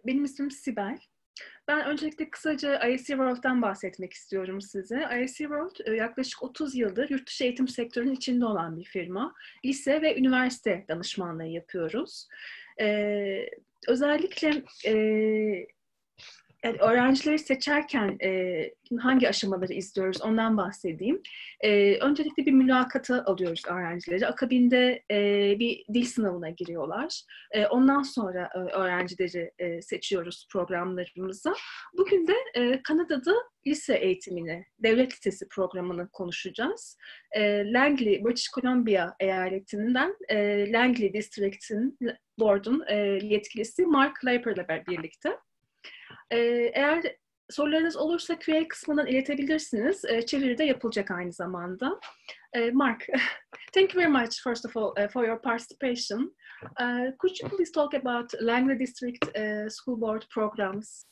Benim ismim Sibel. Ben öncelikle kısaca ISC World'dan bahsetmek istiyorum size. ISC World yaklaşık 30 yıldır yurtdışı eğitim sektörünün içinde olan bir firma. Lise ve üniversite danışmanlığı yapıyoruz. Özellikle yani öğrencileri seçerken hangi aşamaları izliyoruz ondan bahsedeyim. Öncelikle bir mülakata alıyoruz öğrencileri. Akabinde bir dil sınavına giriyorlar. Ondan sonra öğrencileri seçiyoruz programlarımıza. Bugün de Kanada'da lise eğitimini, devlet lisesi programını konuşacağız. Langley, British Columbia eyaletinden Langley District'in Board'un yetkilisi Mark Leiper ile birlikte. Eğer sorularınız olursa Q&A kısmından iletebilirsiniz. Çeviri de yapılacak aynı zamanda. Mark, thank you very much, first of all, for your participation. Could you please talk about Langley District School Board programs?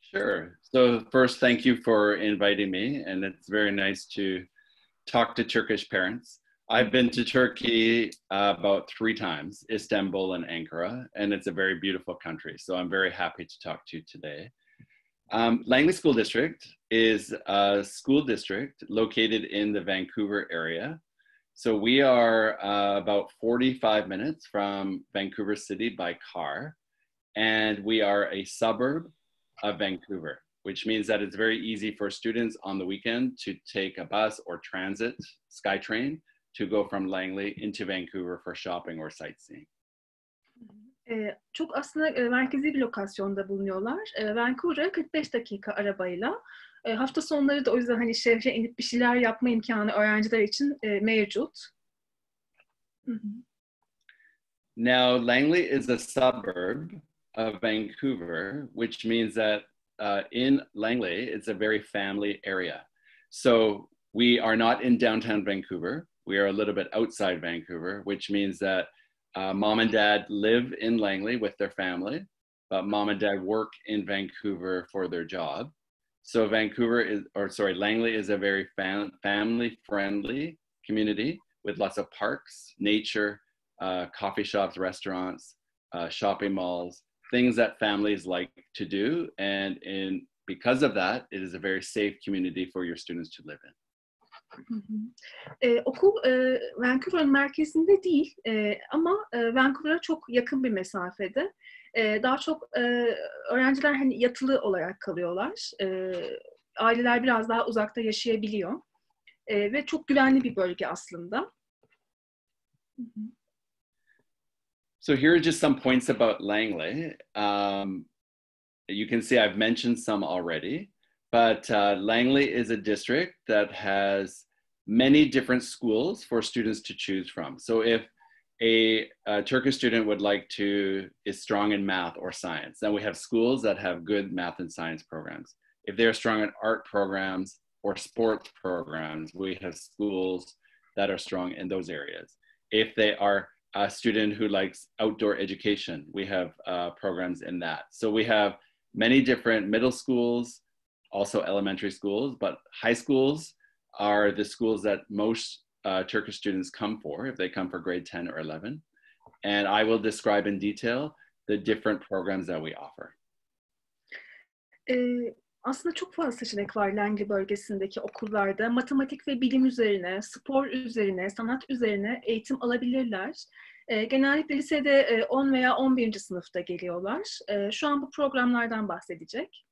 Sure. So first, thank you for inviting me, and it's very nice to talk to Turkish parents. I've been to Turkey about 3 times, Istanbul and Ankara, and it's a very beautiful country. So I'm very happy to talk to you today. Langley School District is a school district located in the Vancouver area. So we are about 45 minutes from Vancouver City by car, and we are a suburb of Vancouver, which means that it's very easy for students on the weekend to take a bus or transit, SkyTrain, to go from Langley into Vancouver for shopping or sightseeing. Çok aslında merkezi bir lokasyonda bulunuyorlar. Vancouver'a 45 dakika arabayla. Hafta sonları da o yüzden hani şehre inip bir şeyler yapma imkanı öğrenciler için mevcut. Now, Langley is a suburb of Vancouver, which means that in Langley, it's a very family area. So we are not in downtown Vancouver. We are a little bit outside Vancouver, which means that mom and dad live in Langley with their family, but mom and dad work in Vancouver for their job. So Langley is a very family-friendly community with lots of parks, nature, coffee shops, restaurants, shopping malls, things that families like to do. And because of that, it is a very safe community for your students to live in. Okul Vancouver'ın merkezinde değil ama Vancouver'a çok yakın bir mesafede. Daha çok öğrenciler hani yatılı olarak kalıyorlar. Aileler biraz daha uzakta yaşayabiliyor. Ve çok güvenli bir bölge aslında. So here are just some points about Langley. You can see I've mentioned some already. But Langley is a district that has many different schools for students to choose from. So if a Turkish student is strong in math or science, then we have schools that have good math and science programs. If they're strong in art programs or sports programs, we have schools that are strong in those areas. If they are a student who likes outdoor education, we have programs in that. So we have many different middle schools, also elementary schools, but high schools are the schools that most Turkish students come for if they come for grade 10 or 11. And I will describe in detail the different programs that we offer. Aslında çok fazla seçenek var Langley bölgesindeki okullarda. Matematik ve bilim üzerine, spor üzerine, sanat üzerine eğitim alabilirler. Genellikle lisede 10 veya 11. sınıfta geliyorlar. Şu an bu programlardan bahsedecek.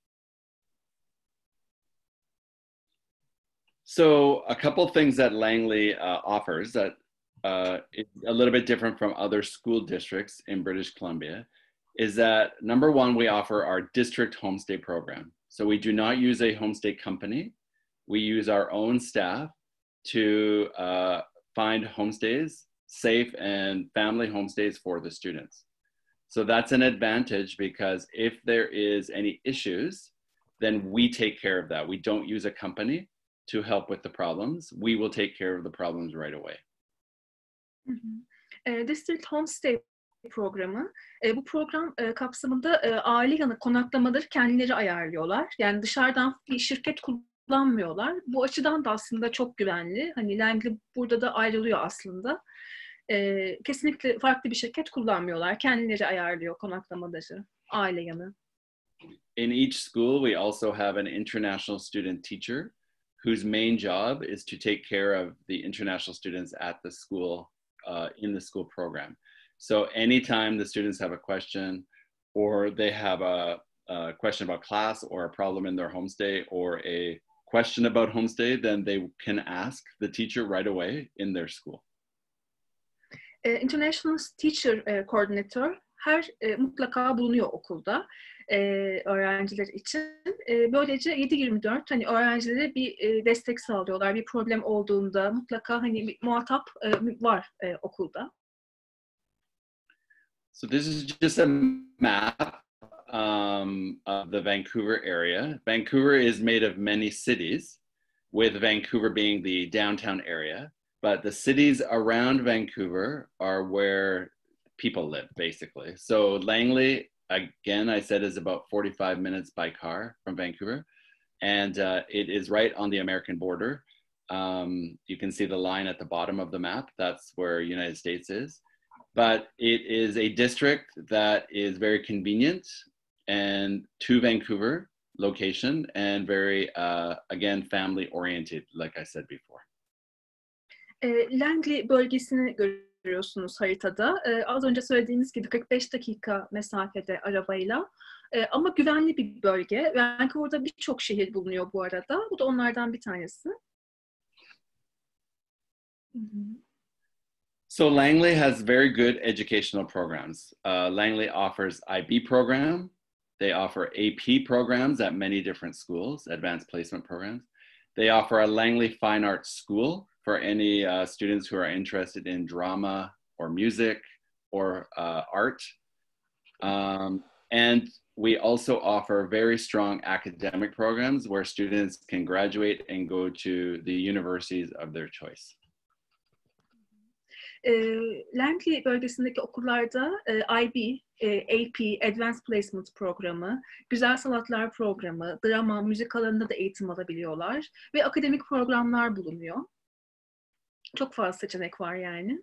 So a couple things that Langley offers that is a little bit different from other school districts in British Columbia is that, number one, we offer our district homestay program. So we do not use a homestay company. We use our own staff to find homestays, safe and family homestays for the students. So that's an advantage because if there is any issues, then we take care of that. We don't use a company to help with the problems. We will take care of the problems right away. District Homestay programı. Bu program kapsamında aile yanı konaklamaları kendileri ayarlıyorlar. Yani dışarıdan bir şirket kullanmıyorlar. Bu açıdan da aslında çok güvenli. Hani Langley burada da ayrılıyor aslında. Kesinlikle farklı bir şirket kullanmıyorlar. Kendileri ayarlıyor konaklamaları. aile yanı. In each school, we also have an international student teacher whose main job is to take care of the international students at the school, in the school program. So anytime the students have a question, or they have a question about class, or a problem in their homestay, or a question about homestay, then they can ask the teacher right away in their school. International Teacher Coordinator mutlaka bulunuyor okulda öğrenciler için. Böylece 7/24 hani öğrencilere bir destek sağlıyorlar. Bir problem olduğunda mutlaka hani bir muhatap var okulda. So this is just a map of the Vancouver area. Vancouver is made of many cities, with Vancouver being the downtown area. But the cities around Vancouver are where people live, basically. So Langley, again, I said, is about 45 minutes by car from Vancouver. And it is right on the American border. You can see the line at the bottom of the map. That's where United States is. But it is a district that is very convenient and to Vancouver location, and very, again, family oriented, like I said before. Langley bölgesini görüyorsunuz haritada. Az önce söylediğimiz gibi 45 dakika mesafede arabayla. Ama güvenli bir bölge. Vancouver'da birçok şehir bulunuyor bu arada. Bu da onlardan bir tanesi. So Langley has very good educational programs. Langley offers IB program. They offer AP programs at many different schools, advanced placement programs. They offer a Langley Fine Arts School for any students who are interested in drama or music or art. And we also offer very strong academic programs where students can graduate and go to the universities of their choice. Langley bölgesindeki okullarda IB, AP, Advanced Placement programı, güzel sanatlar programı, drama, müzik alanında da eğitim alabiliyorlar ve akademik programlar bulunuyor. Çok fazla seçenek var yani.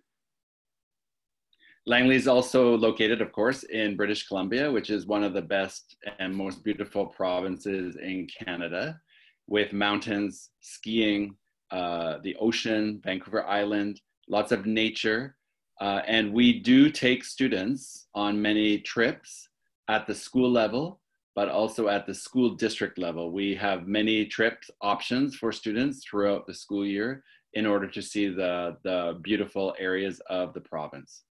Langley is also located, of course, in British Columbia, which is one of the best and most beautiful provinces in Canada, with mountains, skiing, the ocean, Vancouver Island, lots of nature. And we do take students on many trips at the school level, but also at the school district level. We have many trips options for students throughout the school year in order to see the beautiful areas of the province.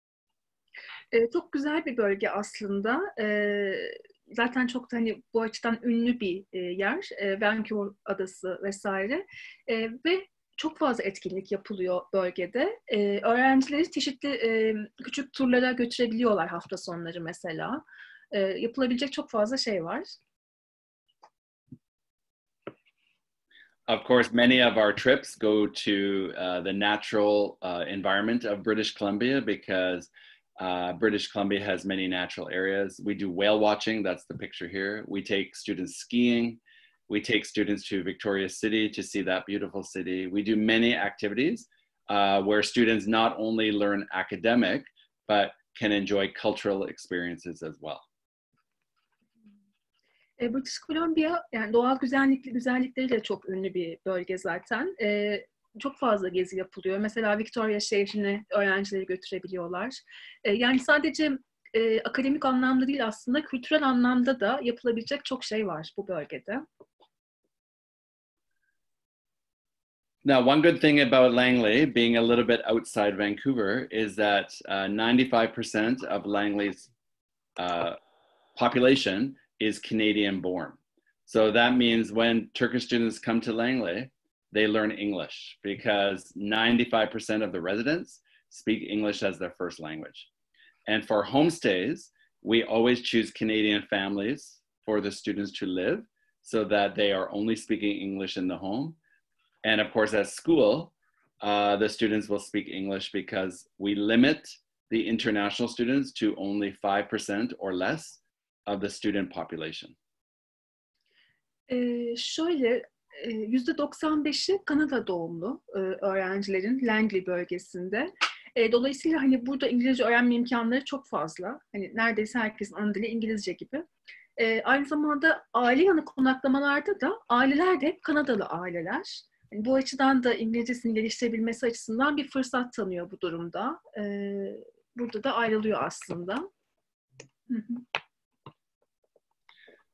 Çok güzel bir bölge aslında. Zaten çok da hani bu açıdan ünlü bir yer. Vancouver adası vesaire. Ve çok fazla etkinlik yapılıyor bölgede. Öğrencileri çeşitli küçük turlara götürebiliyorlar hafta sonları mesela. Yapılabilecek çok fazla şey var. Of course, many of our trips go to the natural environment of British Columbia because British Columbia has many natural areas. We do whale watching, that's the picture here. We take students skiing. We take students to Victoria City to see that beautiful city. We do many activities where students not only learn academic, but can enjoy cultural experiences as well. British Columbia yani doğal güzellikleriyle çok ünlü bir bölge zaten. Çok fazla gezi yapılıyor. Mesela Victoria şehrine öğrencileri götürebiliyorlar. Yani sadece akademik anlamda değil aslında kültürel anlamda da yapılabilecek çok şey var bu bölgede. Now, one good thing about Langley, being a little bit outside Vancouver, is that 95% of Langley's population is Canadian born. So that means when Turkish students come to Langley, they learn English because 95% of the residents speak English as their first language. And for homestays, we always choose Canadian families for the students to live so that they are only speaking English in the home. And of course, at school, the students will speak English because we limit the international students to only 5% or less of the student population. Şöyle, %95'i Kanada doğumlu öğrencilerin Langley bölgesinde. Dolayısıyla hani burada İngilizce öğrenme imkanları çok fazla. Hani neredeyse herkesin ana dili İngilizce gibi. Aynı zamanda aile yanı konaklamalarda da aileler de hep Kanadalı aileler. Yani bu açıdan da İngilizcesini geliştirebilmesi açısından bir fırsat tanıyor bu durumda. Burada da ayrılıyor aslında. Hı hı.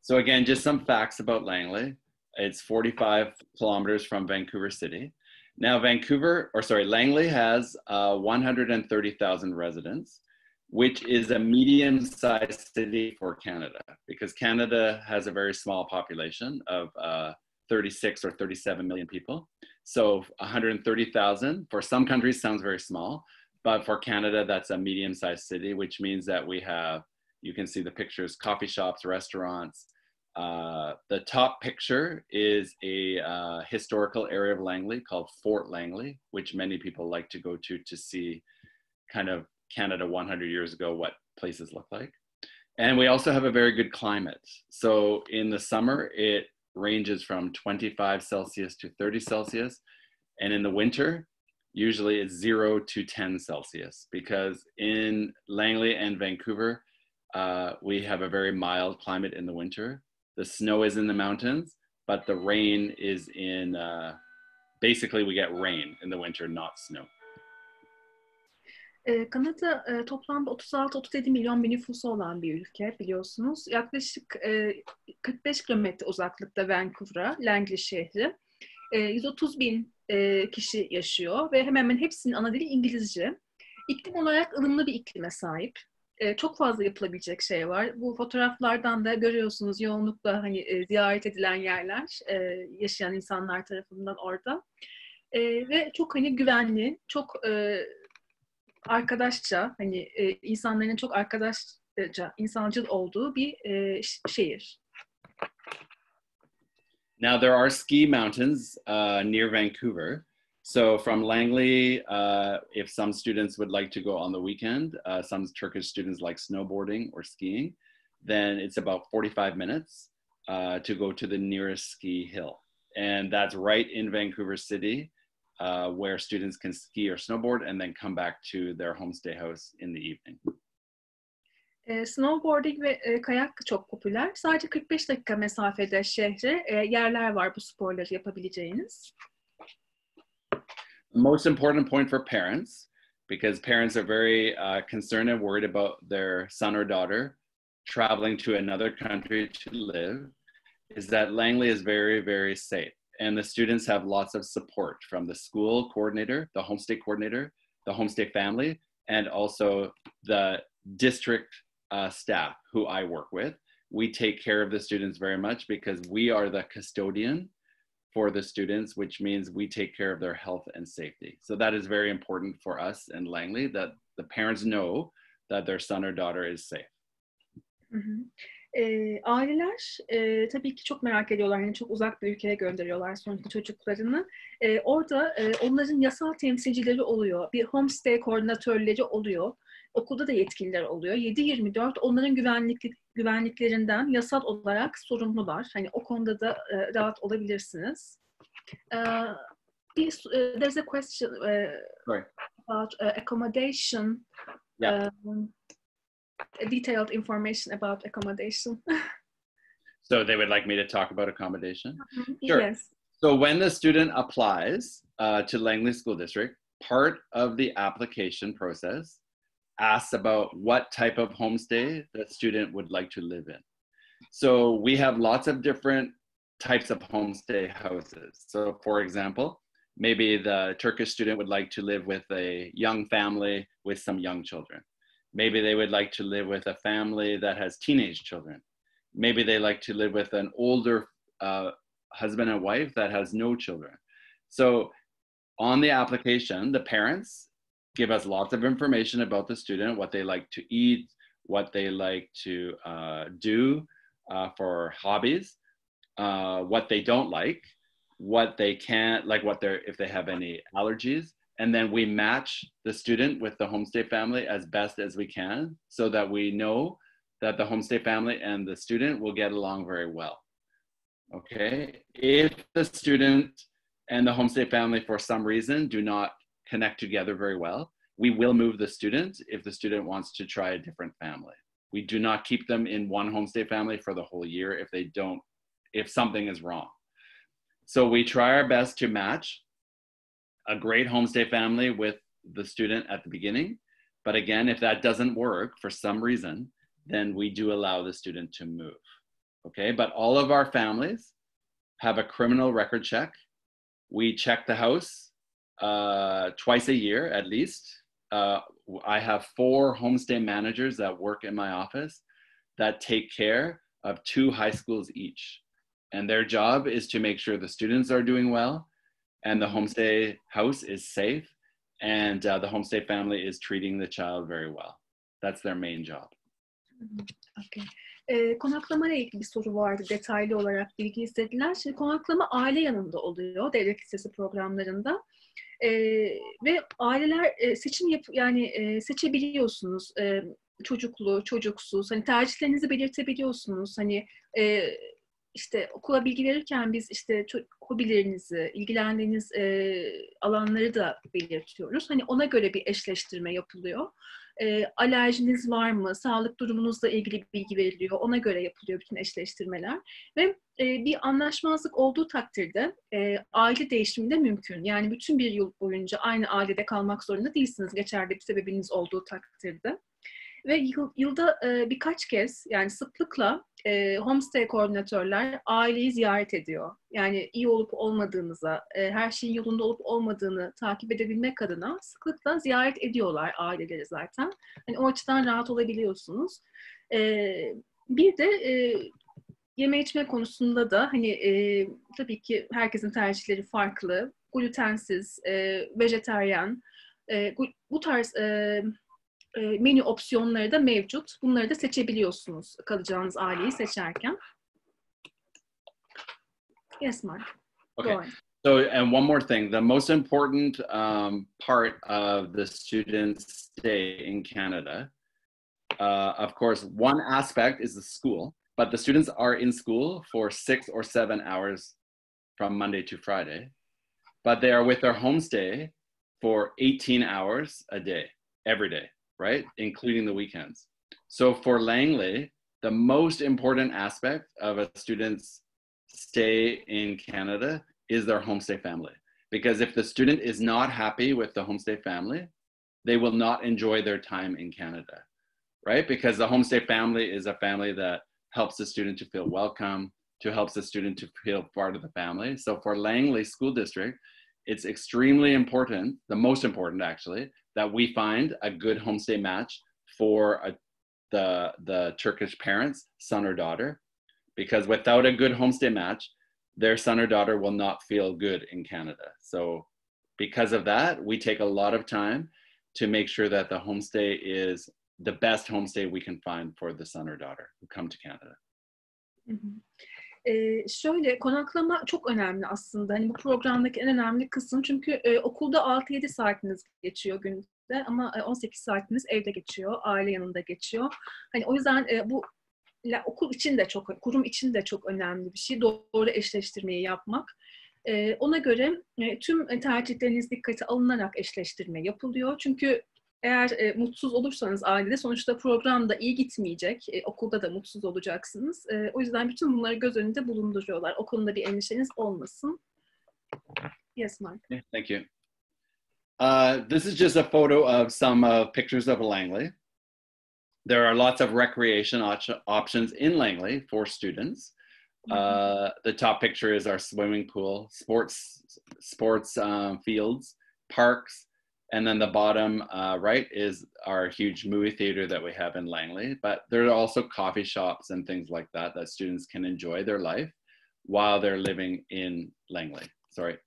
So again, just some facts about Langley. It's 45 kilometers from Vancouver City. Now Langley has 130,000 residents, which is a medium-sized city for Canada, because Canada has a very small population of 36 or 37 million people. So 130,000 for some countries sounds very small, but for Canada, that's a medium-sized city, which means that we have, you can see the pictures, coffee shops, restaurants. The top picture is a historical area of Langley called Fort Langley, which many people like to go to see kind of Canada 100 years ago, what places look like. And we also have a very good climate. So in the summer, it ranges from 25 Celsius to 30 Celsius. And in the winter, usually it's 0 to 10 Celsius, because in Langley and Vancouver, we have a very mild climate in the winter. The snow is in the mountains, but the rain is in, basically we get rain in the winter, not snow. Kanada toplamda 36-37 milyon bir nüfusu olan bir ülke biliyorsunuz. Yaklaşık 45 kilometre uzaklıkta Vancouver'a, Langley şehri. 130 bin kişi yaşıyor ve hemen hemen hepsinin ana dili İngilizce. İklim olarak ılımlı bir iklime sahip. Çok fazla yapılabilecek şey var. Bu fotoğraflardan da görüyorsunuz yoğunlukla hani ziyaret edilen yerler, yaşayan insanlar tarafından orada. Ve çok hani güvenli, çok arkadaşça, hani insanların çok arkadaşça, insancıl olduğu bir şehir. Now there are ski mountains near Vancouver. So from Langley, if some students would like to go on the weekend, some Turkish students like snowboarding or skiing, then it's about 45 minutes to go to the nearest ski hill. And that's right in Vancouver City, where students can ski or snowboard and then come back to their homestay house in the evening. Snowboarding ve kayak çok popüler. Sadece 45 dakika mesafede şehre yerler var bu sporları yapabileceğiniz. The most important point for parents, because parents are very concerned and worried about their son or daughter traveling to another country to live, is that Langley is very, very safe. And the students have lots of support from the school coordinator, the homestay coordinator, the homestay family, and also the district staff who I work with. We take care of the students very much because we are the custodian for the students, which means we take care of their health and safety. So that is very important for us in Langley, that the parents know that their son or daughter is safe. Hı hı. Aileler tabii ki çok merak ediyorlar. Yani çok uzak bir ülkeye gönderiyorlar sonuçta çocuklarını. Orada onların yasal temsilcileri oluyor. Bir homestay koordinatörleri oluyor. Okulda da yetkililer oluyor. 7/24 onların güvenliklerinden yasal olarak sorumlular. Hani o konuda da rahat olabilirsiniz. There's a question about accommodation. Yeah. Detailed information about accommodation. So they would like me to talk about accommodation? Sure. Yes. So when the student applies to Langley School District, part of the application process asks about what type of homestay the student would like to live in. So we have lots of different types of homestay houses. So for example, maybe the Turkish student would like to live with a young family with some young children. Maybe they would like to live with a family that has teenage children. Maybe they like to live with an older husband and wife that has no children. So on the application, the parents give us lots of information about the student, what they like to eat, what they like to do for hobbies, what they don't like, what they can't, like if they have any allergies. And then we match the student with the homestay family as best as we can so that we know that the homestay family and the student will get along very well. Okay, if the student and the homestay family for some reason do not connect together very well, we will move the student if the student wants to try a different family. We do not keep them in one homestay family for the whole year if something is wrong. So we try our best to match a great homestay family with the student at the beginning. But again, if that doesn't work for some reason, then we do allow the student to move. Okay, but all of our families have a criminal record check. We check the house twice a year at least. I have 4 homestay managers that work in my office that take care of 2 high schools each. And their job is to make sure the students are doing well and the homestay house is safe and the homestay family is treating the child very well. That's their main job. Okay. Konaklama ile ilgili bir soru vardı. Detaylı olarak bilgi istediler. Şimdi konaklama aile yanında oluyor devlet lisesi programlarında. Ve aileler seçebiliyorsunuz. Çocuklu, çocuksuz. Hani tercihlerinizi belirtebiliyorsunuz. Hani işte okula bilgi verirken biz işte hobilerinizi, ilgilendiğiniz alanları da belirtiyoruz. Hani ona göre bir eşleştirme yapılıyor. Alerjiniz var mı? Sağlık durumunuzla ilgili bilgi veriliyor. Ona göre yapılıyor bütün eşleştirmeler. Ve bir anlaşmazlık olduğu takdirde aile değişimi de mümkün. Yani bütün bir yıl boyunca aynı ailede kalmak zorunda değilsiniz geçerli bir sebebiniz olduğu takdirde. Ve yılda birkaç kez yani sıklıkla homestay koordinatörler aileyi ziyaret ediyor. Yani iyi olup olmadığınıza, her şeyin yolunda olup olmadığını takip edebilmek adına sıklıkla ziyaret ediyorlar aileleri zaten. Hani o açıdan rahat olabiliyorsunuz. Bir de yeme içme konusunda da hani tabii ki herkesin tercihleri farklı. Glutensiz, vejetaryen, bu tarz menü opsiyonları da mevcut. Bunları da seçebiliyorsunuz kalacağınız aileyi seçerken. Yes, Mark. Okay. Go on. So, and one more thing, the most important part of the student's stay in Canada, of course, one aspect is the school, but the students are in school for 6 or 7 hours from Monday to Friday, but they are with their homestay for 18 hours a day, every day, right? Including the weekends. So for Langley, the most important aspect of a student's stay in Canada is their homestay family. Because if the student is not happy with the homestay family, they will not enjoy their time in Canada, right? Because the homestay family is a family that helps the student to feel welcome, to helps the student to feel part of the family. So for Langley School District, it's extremely important, the most important actually, that we find a good homestay match for the Turkish parents, son or daughter, because without a good homestay match, their son or daughter will not feel good in Canada. So because of that, we take a lot of time to make sure that the homestay is the best homestay we can find for the son or daughter who come to Canada. Şöyle, konaklama çok önemli aslında. Hani bu programdaki en önemli kısım. Çünkü okulda 6-7 saatiniz geçiyor günde ama 18 saatiniz evde geçiyor, aile yanında geçiyor. Hani o yüzden bu okul için de çok, kurum için de çok önemli bir şey. Doğru eşleştirmeyi yapmak. Ona göre tüm tercihleriniz dikkate alınarak eşleştirme yapılıyor. Çünkü eğer mutsuz olursanız ailede sonuçta program da iyi gitmeyecek. Okulda da mutsuz olacaksınız. O yüzden bütün bunları göz önünde bulunduruyorlar. O konuda bir endişeniz olmasın. Yes, Mark. Yeah, thank you. This is just a photo of some pictures of Langley. There are lots of recreation options in Langley for students. The top picture is our swimming pool, sports fields, parks, and then the bottom right is our huge movie theater that we have in Langley. But there are also coffee shops and things like that that students can enjoy their life while they're living in Langley. Sorry,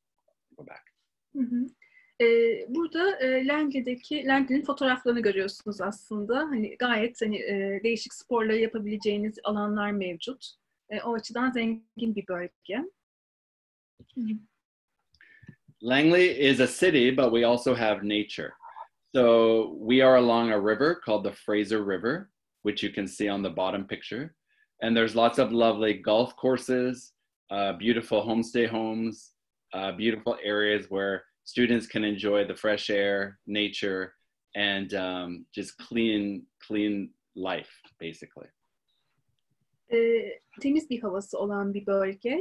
go back. Burada Langley'nin fotoğraflarını görüyorsunuz aslında. Hani gayet değişik sporları yapabileceğiniz alanlar mevcut. O açıdan zengin bir bölge. Langley is a city, but we also have nature. So we are along a river called the Fraser River, which you can see on the bottom picture. And there's lots of lovely golf courses, beautiful homestay homes, beautiful areas where students can enjoy the fresh air, nature, and just clean life, basically. Temiz bir havası olan bir bölge.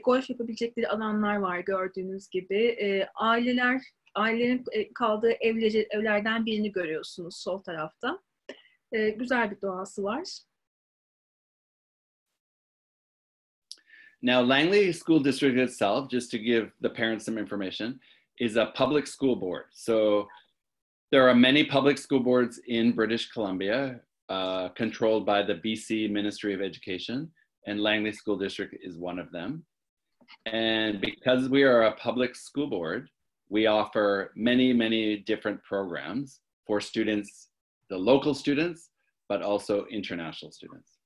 Golf yapabilecekleri alanlar var gördüğünüz gibi. Ailelerin kaldığı evlerden birini görüyorsunuz sol tarafta. Güzel bir doğası var. Now, Langley School District itself, just to give the parents some information, is a public school board. So there are many public school boards in British Columbia, controlled by the BC Ministry of Education, and Langley School District is one of them. And because we are a public school board, we offer many different programs for students, the local students, but also international students.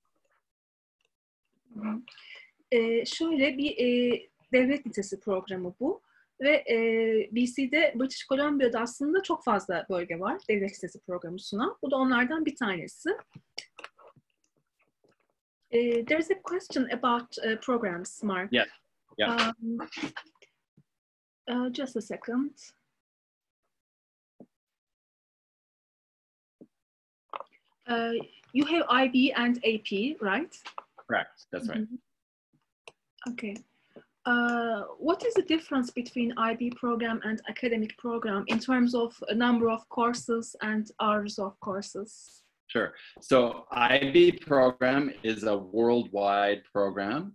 Şöyle bir devlet lisesi programı bu ve BC'de, British Columbia'da aslında çok fazla bölge var devlet lisesi programı sunan. Bu da onlardan bir tanesi. There's a question about programs, Mark. Yes. Yeah. Just a second. You have IB and AP, right? Correct. That's right. Okay. What is the difference between IB program and academic program in terms of a number of courses and hours of courses? Sure. So IB program is a worldwide program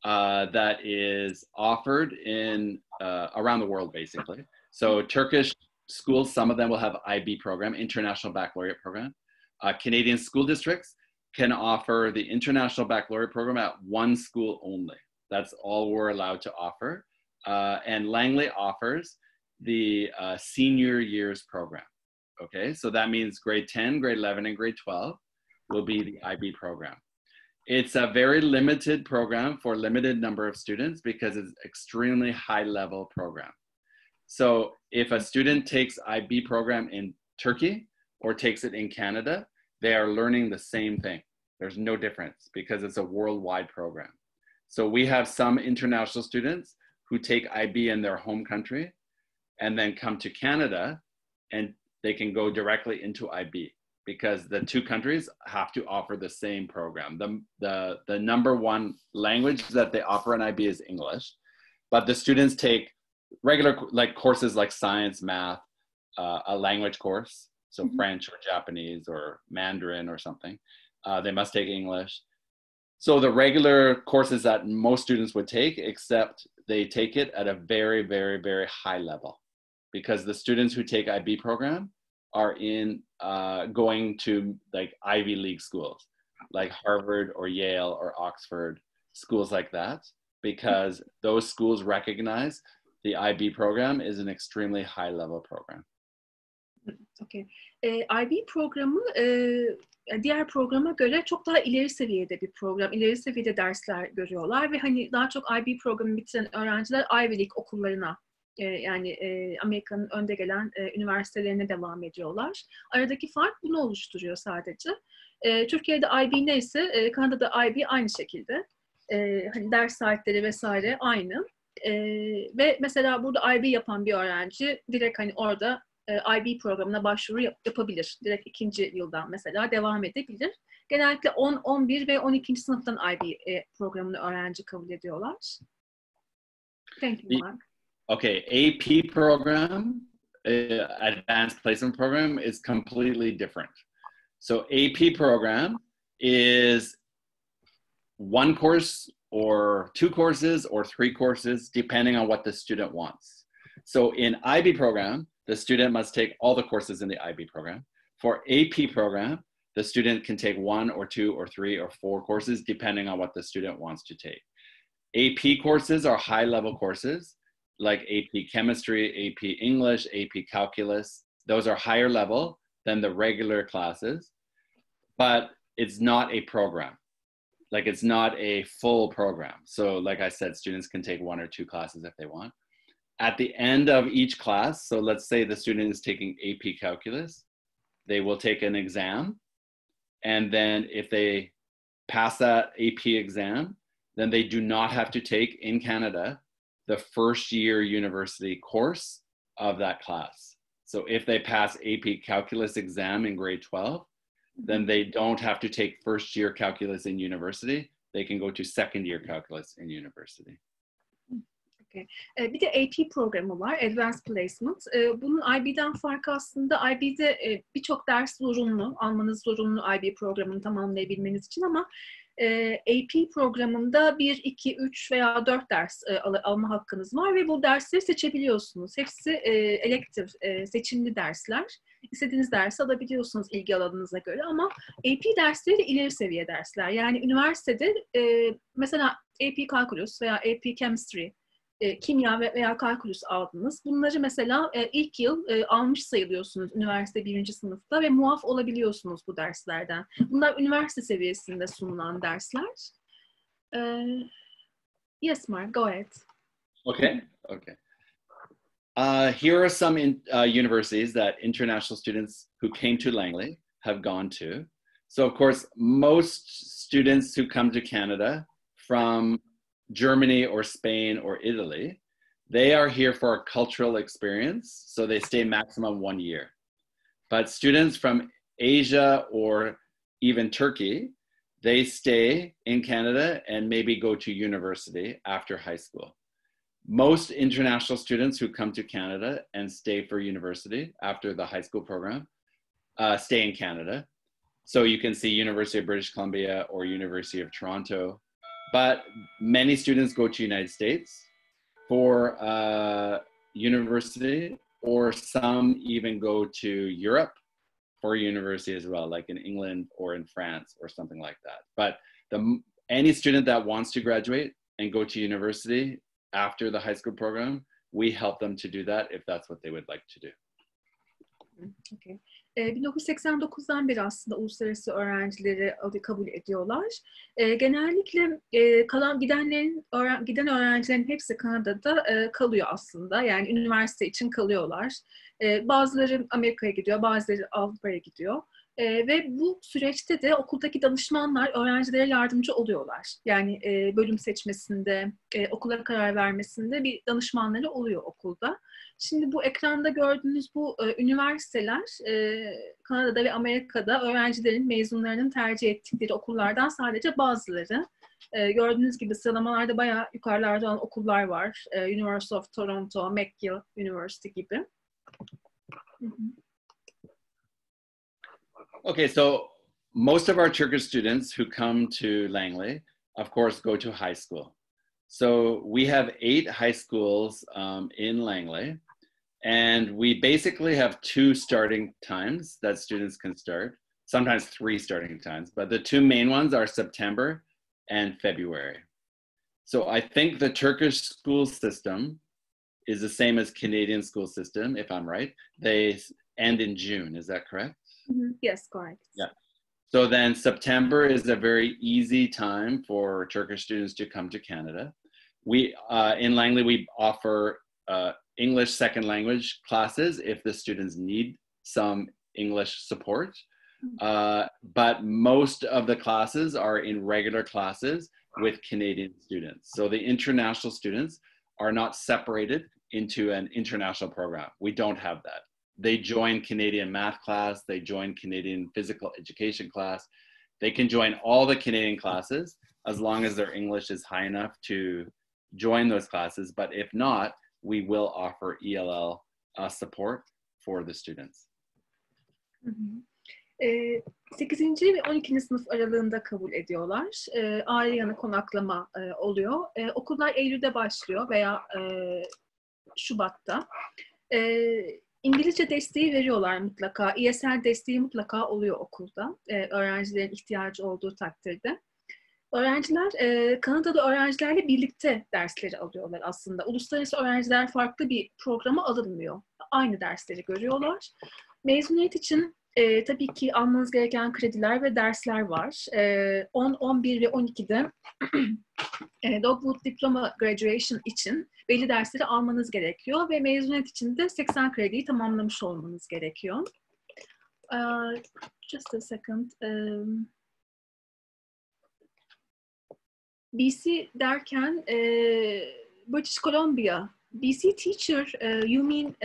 that is offered in around the world, basically. So Turkish schools, some of them will have IB program, International Baccalaureate Program. Canadian school districts can offer the International Baccalaureate Program at one school only. That's all we're allowed to offer. And Langley offers the senior years program. Okay, so that means grade 10, grade 11, and grade 12 will be the IB program. It's a very limited program for a limited number of students because it's extremely high level program. So if a student takes IB program in Turkey or takes it in Canada, they are learning the same thing. There's no difference because it's a worldwide program. So we have some international students who take IB in their home country and then come to Canada and they can go directly into IB because the two countries have to offer the same program. The number one language that they offer in IB is English, but the students take regular like courses like science, math, a language course, so French or Japanese or Mandarin or something. They must take English. So the regular courses that most students would take, except they take it at a very high level because the students who take IB program are in going to like Ivy League schools, like Harvard or Yale or Oxford, schools like that, because those schools recognize the IB program is an extremely high level program. Okay. IB programı diğer programa göre çok daha ileri seviyede bir program. İleri seviyede dersler görüyorlar ve hani daha çok IB programı bitiren öğrenciler Ivy League okullarına yani Amerika'nın önde gelen üniversitelerine devam ediyorlar. Aradaki fark bunu oluşturuyor sadece. Türkiye'de IB neyse Kanada'da IB aynı şekilde. Hani ders saatleri vesaire aynı. Ve mesela burada IB yapan bir öğrenci direkt hani orada IB programına başvuru yapabilir. Direkt ikinci yıldan mesela devam edebilir. Genellikle 10, 11 ve 12. sınıftan IB programını öğrenci kabul ediyorlar. Thank you, Mark. Okay, AP program, Advanced Placement Program, is completely different. So AP program is one course or two courses or three courses, depending on what the student wants. So in IB program, the student must take all the courses in the IB program. For AP program, the student can take one or two or three or four courses, depending on what the student wants to take. AP courses are high-level courses, like AP Chemistry, AP English, AP Calculus. Those are higher level than the regular classes, but it's not a program. Like it's not a full program. So like I said, students can take one or two classes if they want. At the end of each class, so let's say the student is taking AP Calculus, they will take an exam. And then if they pass that AP exam, then they do not have to take in Canada the first year university course of that class. So if they pass AP Calculus exam in grade 12, then they don't have to take first year calculus in university. They can go to second year calculus in university. Okay. Bir de AP programı var, Advanced Placement. Bunun IB'den farkı aslında IB'de birçok ders zorunlu, almanız zorunlu IB programını tamamlayabilmeniz için ama AP programında 1, 2, 3 veya 4 ders alma hakkınız var ve bu dersleri seçebiliyorsunuz. Hepsi elective, seçimli dersler. İstediğiniz dersi alabiliyorsunuz ilgi alanınıza göre ama AP dersleri de ileri seviye dersler. Yani üniversitede mesela AP Calculus veya AP Chemistry, kimya veya kalkülüs aldınız. Bunları mesela ilk yıl almış sayılıyorsunuz üniversite 1. sınıfta ve muaf olabiliyorsunuz bu derslerden. Bunlar üniversite seviyesinde sunulan dersler. Yes, Mark, go ahead. Okay. Here are some universities that international students who came to Langley have gone to. So of course, most students who come to Canada from Germany or Spain or Italy, they are here for a cultural experience, so they stay maximum 1 year. But students from Asia or even Turkey, they stay in Canada and maybe go to university after high school. Most international students who come to Canada and stay for university after the high school program stay in Canada. So you can see University of British Columbia or University of Toronto. But many students go to United States for university, or some even go to Europe for university as well, like in England or in France or something like that. But any student that wants to graduate and go to university after the high school program, we help them to do that if that's what they would like to do. Okay. 1989'dan beri aslında uluslararası öğrencileri kabul ediyorlar. Genellikle giden öğrencilerin hepsi Kanada'da kalıyor aslında. Yani üniversite için kalıyorlar. Bazıları Amerika'ya gidiyor, bazıları Avrupa'ya gidiyor. Ve bu süreçte de okuldaki danışmanlar öğrencilere yardımcı oluyorlar. Yani bölüm seçmesinde, okula karar vermesinde bir danışmanları oluyor okulda. Şimdi bu ekranda gördüğünüz bu üniversiteler Kanada'da ve Amerika'da öğrencilerin mezunlarının tercih ettikleri okullardan sadece bazıları. Gördüğünüz gibi sıralamalarda bayağı yukarılarda olan okullar var. University of Toronto, McGill University gibi. Okay, so most of our Turkish students who come to Langley, of course, go to high school. So we have 8 high schools in Langley, and we basically have 2 starting times that students can start, sometimes 3 starting times, but the 2 main ones are September and February. So I think the Turkish school system is the same as Canadian school system, if I'm right. They end in June, is that correct? Yes, correct. Yeah. So then September is a very easy time for Turkish students to come to Canada. We, in Langley, we offer English second language classes if the students need some English support. But most of the classes are in regular classes with Canadian students. So the international students are not separated into an international program. We don't have that. They join Canadian math class, they join Canadian physical education class. They can join all the Canadian classes as long as their English is high enough to join those classes. But if not, we will offer ELL support for the students. 8. ve 12. sınıf aralığında kabul ediyorlar. Aile yanı konaklama oluyor. Okullar Eylül'de başlıyor veya Şubat'ta. İngilizce desteği veriyorlar mutlaka. ESL desteği mutlaka oluyor okulda. Öğrencilerin ihtiyacı olduğu takdirde. Öğrenciler Kanadalı öğrencilerle birlikte dersleri alıyorlar aslında. Uluslararası öğrenciler farklı bir programa alınmıyor. Aynı dersleri görüyorlar. Mezuniyet için tabii ki almanız gereken krediler ve dersler var. 10, 11 ve 12'de Dogwood Diploma Graduation için belli dersleri almanız gerekiyor ve mezuniyet için de 80 krediyi tamamlamış olmanız gerekiyor. Just a second. BC derken British Columbia. BC teacher, you mean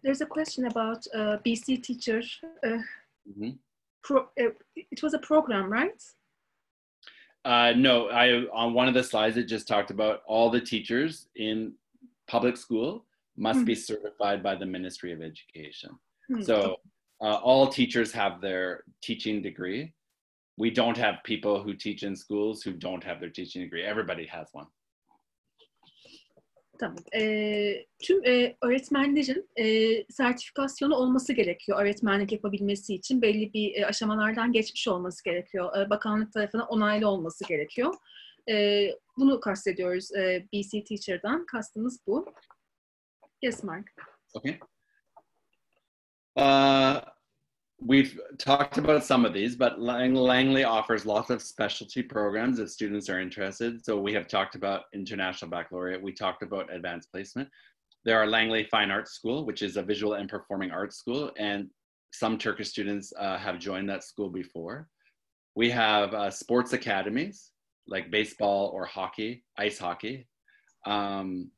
There's a question about BC teacher. Mm-hmm. It was a program, right? No, on one of the slides, it just talked about all the teachers in public school must be certified by the Ministry of Education. So all teachers have their teaching degree. We don't have people who teach in schools who don't have their teaching degree. Everybody has one. Tamam. Tüm öğretmenlerin sertifikasyonu olması gerekiyor. Öğretmenlik yapabilmesi için belli bir aşamalardan geçmiş olması gerekiyor. Bakanlık tarafından onaylı olması gerekiyor. Bunu kastediyoruz. BC Teacher'dan kastımız bu. Yes, Mark. Okay. We've talked about some of these, but Langley offers lots of specialty programs if students are interested. So we have talked about International Baccalaureate. We talked about advanced placement. There are Langley Fine Arts School, which is a visual and performing arts school. And some Turkish students have joined that school before. We have sports academies like baseball or hockey, ice hockey.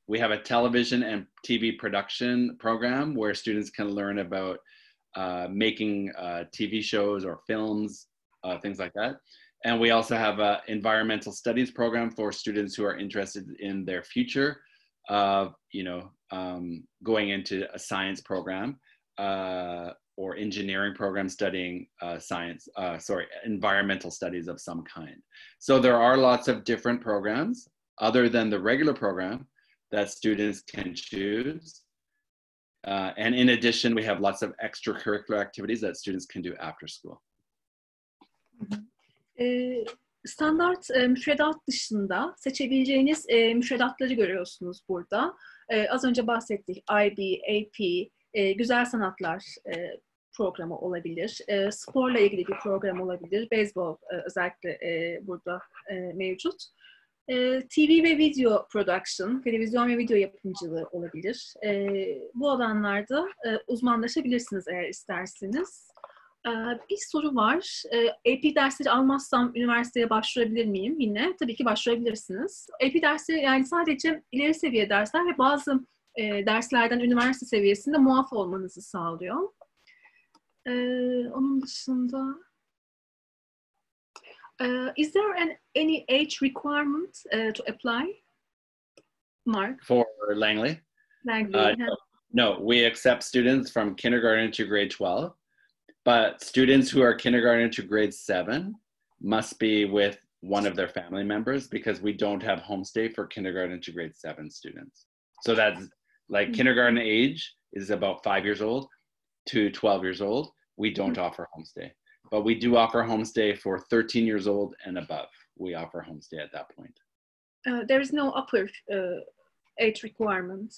We have a television and TV production program where students can learn about making TV shows or films, things like that. And we also have an environmental studies program for students who are interested in their future of, going into a science program or engineering program studying environmental studies of some kind. So there are lots of different programs other than the regular program that students can choose. And in addition, we have lots of extracurricular activities that students can do after school. Standart müfredat dışında seçebileceğiniz müfredatları görüyorsunuz burada. Az önce bahsettik. IB, AP, güzel sanatlar programı olabilir. Sporla ilgili bir program olabilir. Beyzbol özellikle burada mevcut. TV ve video production, televizyon ve video yapımcılığı olabilir. Bu alanlarda uzmanlaşabilirsiniz eğer isterseniz. Bir soru var. AP dersleri almazsam üniversiteye başvurabilir miyim? Yine tabii ki başvurabilirsiniz. AP dersleri yani sadece ileri seviye dersler ve bazı derslerden üniversite seviyesinde muaf olmanızı sağlıyor. Onun dışında... is there any age requirement to apply, Mark? For Langley? Langley. No, we accept students from kindergarten to grade 12, but students who are kindergarten to grade 7 must be with one of their family members because we don't have homestay for kindergarten to grade 7 students. So that's like kindergarten age is about 5 years old to 12 years old. We don't offer homestay. But we do offer homestay for 13 years old and above. We offer homestay at that point. There is no upper age requirement.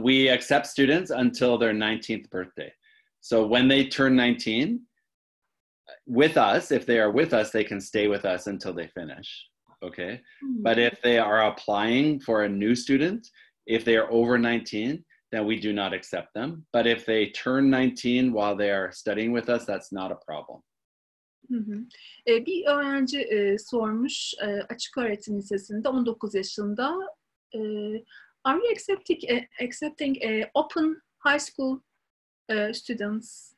We accept students until their 19th birthday. So when they turn 19, with us, if they are with us, they can stay with us until they finish. Okay. But if they are applying for a new student, if they are over 19, then we do not accept them. But if they turn 19 while they are studying with us, that's not a problem. Bir öğrenci sormuş açık öğretim lisesinde 19 yaşında. Are you accepting open high school students?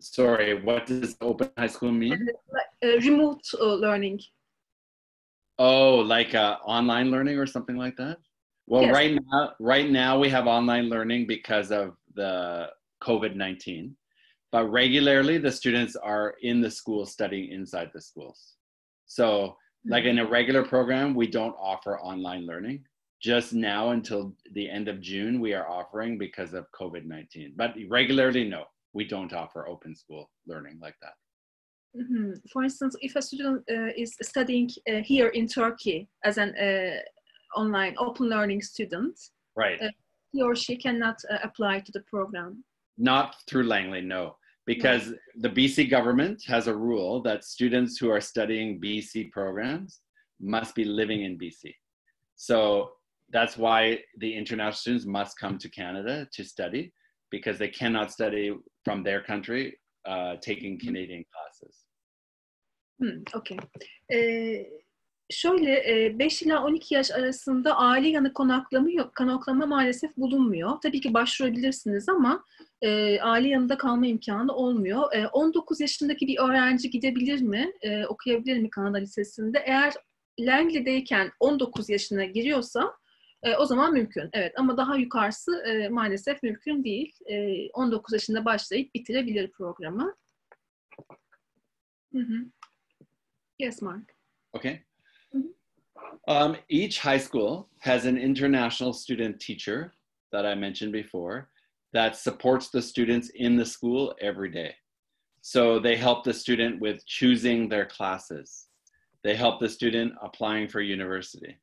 Sorry, what does open high school mean? Remote learning. Oh, like online learning or something like that? Well, yes. Right now we have online learning because of the COVID-19, but regularly the students are in the school studying inside the schools. So like in a regular program, we don't offer online learning. Just now until the end of June, we are offering because of COVID-19, but regularly, no, we don't offer open school learning like that. For instance, if a student is studying here in Turkey as an online open learning student, right? He or she cannot apply to the program. Not through Langley, no, because the BC government has a rule that students who are studying BC programs must be living in BC. So that's why the international students must come to Canada to study, because they cannot study from their country taking Canadian classes. Okay. Şöyle 5 ila 12 yaş arasında aile yanı konaklama maalesef bulunmuyor. Tabii ki başvurabilirsiniz ama aile yanında kalma imkanı olmuyor. 19 yaşındaki bir öğrenci gidebilir mi? Okuyabilir mi Kanada Lisesi'nde? Eğer Langley'deyken 19 yaşına giriyorsa o zaman mümkün. Evet, ama daha yukarısı maalesef mümkün değil. 19 yaşında başlayıp bitirebilir programı. Hı hı. Yes, Mark. Okay. Each high school has an international student teacher that I mentioned before that supports the students in the school every day. So they help the student with choosing their classes. They help the student applying for university.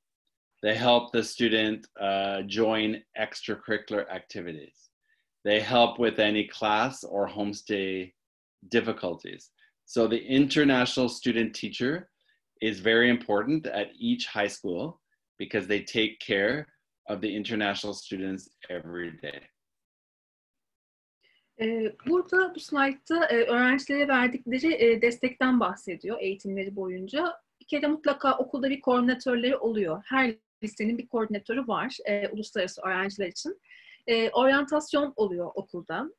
They help the student join extracurricular activities. They help with any class or homestay difficulties. So the international student teacher is very important at each high school because they take care of the international students every day. Burada bu slaytta öğrencilere verdikleri destekten bahsediyor eğitimleri boyunca. Bir kere mutlaka okulda bir koordinatörleri oluyor. Her lisenin bir koordinatörü var uluslararası öğrenciler için. Oryantasyon oluyor okulda.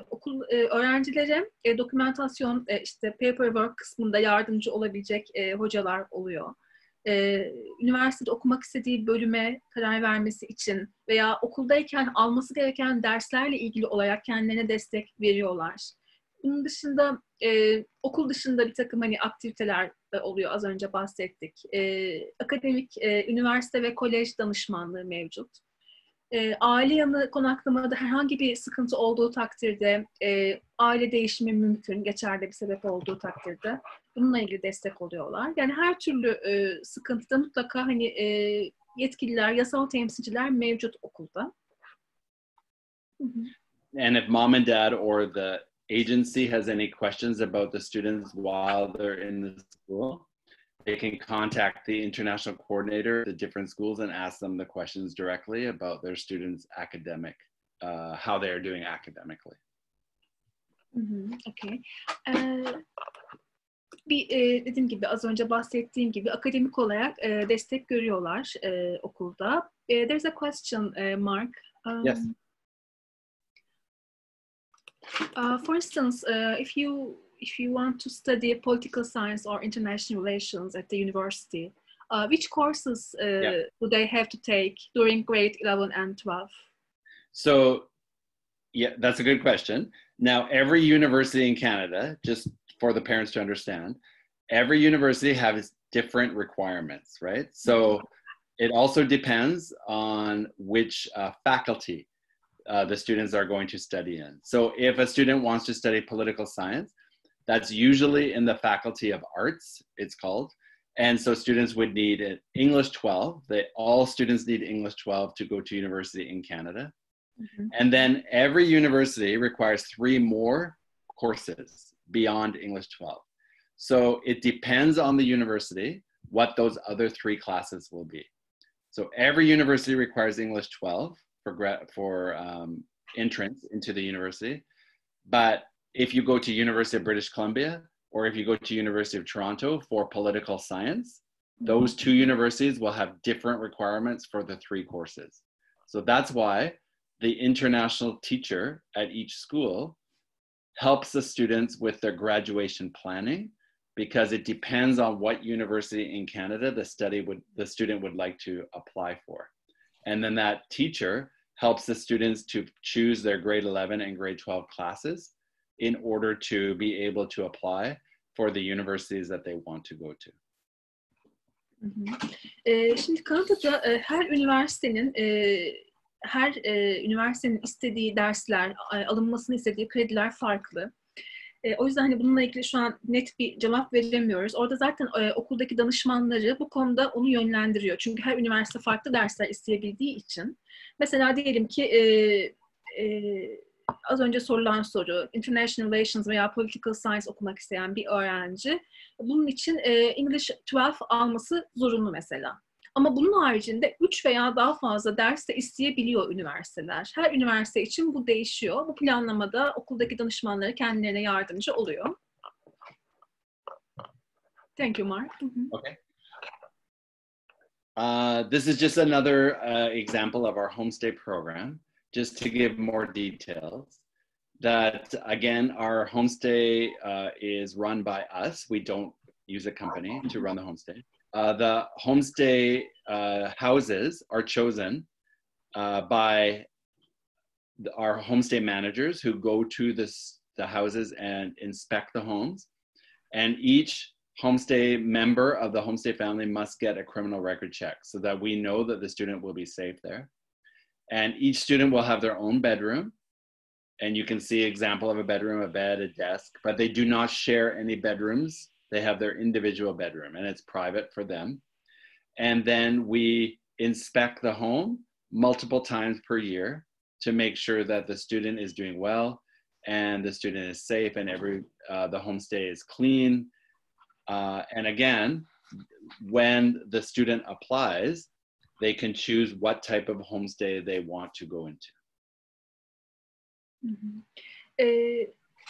Okul öğrencilere dokümantasyon, işte paperwork kısmında yardımcı olabilecek hocalar oluyor. Üniversitede okumak istediği bölüme karar vermesi için veya okuldayken alması gereken derslerle ilgili olarak kendilerine destek veriyorlar. Bunun dışında okul dışında bir takım hani aktiviteler oluyor, az önce bahsettik. Akademik, üniversite ve kolej danışmanlığı mevcut. Aile yanı konaklamada herhangi bir sıkıntı olduğu takdirde aile değişimi mümkün, geçerli bir sebep olduğu takdirde bununla ilgili destek oluyorlar. Yani her türlü sıkıntıda mutlaka hani yetkililer, yasal temsilciler mevcut okulda. And if mom and dad or the agency has any questions about the students while they're in the school, they can contact the international coordinator at the different schools and ask them the questions directly about their students' academic, how they are doing academically. Okay. Dediğim gibi, az önce bahsettiğim gibi akademik olarak destek görüyorlar okulda. There's a question, Mark. Yes. For instance, if you want to study political science or international relations at the university, which courses do they have to take during grade 11 and 12? So, yeah, that's a good question. Now, every university in Canada, just for the parents to understand, every university has different requirements, right? So it also depends on which faculty the students are going to study in. So if a student wants to study political science, that's usually in the Faculty of Arts, it's called. And so students would need an English 12. All students need English 12 to go to university in Canada. And then every university requires 3 more courses beyond English 12. So it depends on the university what those other 3 classes will be. So every university requires English 12 for entrance into the university. But if you go to University of British Columbia, or if you go to University of Toronto for political science, those 2 universities will have different requirements for the 3 courses. So that's why the international teacher at each school helps the students with their graduation planning, because it depends on what university in Canada the student would like to apply for. And then that teacher helps the students to choose their grade 11 and grade 12 classes in order to be able to apply for the universities that they want to go to. Şimdi Kanada'da her üniversitenin istediği dersler, alınmasını istediği krediler farklı. O yüzden hani bununla ilgili şu an net bir cevap veremiyoruz. Orada zaten okuldaki danışmanları bu konuda onu yönlendiriyor. Çünkü her üniversite farklı dersler isteyebildiği için. Mesela diyelim ki az önce sorulan soru, International Relations veya Political Science okumak isteyen bir öğrenci, bunun için English 12 alması zorunlu mesela. Ama bunun haricinde 3 veya daha fazla ders de isteyebiliyor üniversiteler. Her üniversite için bu değişiyor. Bu planlamada okuldaki danışmanları kendilerine yardımcı oluyor. Thank you, Mark. Okay. This is just another example of our homestay program, just to give more details. That again, our homestay is run by us. We don't use a company to run the homestay. The homestay houses are chosen by our homestay managers who go to the houses and inspect the homes. And each homestay member of the homestay family must get a criminal record check so that we know that the student will be safe there. And each student will have their own bedroom. And you can see example of a bedroom, a bed, a desk, but they do not share any bedrooms. They have their individual bedroom and it's private for them. And then we inspect the home multiple times per year to make sure that the student is doing well and the student is safe and the homestay is clean. And again, when the student applies, they can choose what type of homestay they want to go into.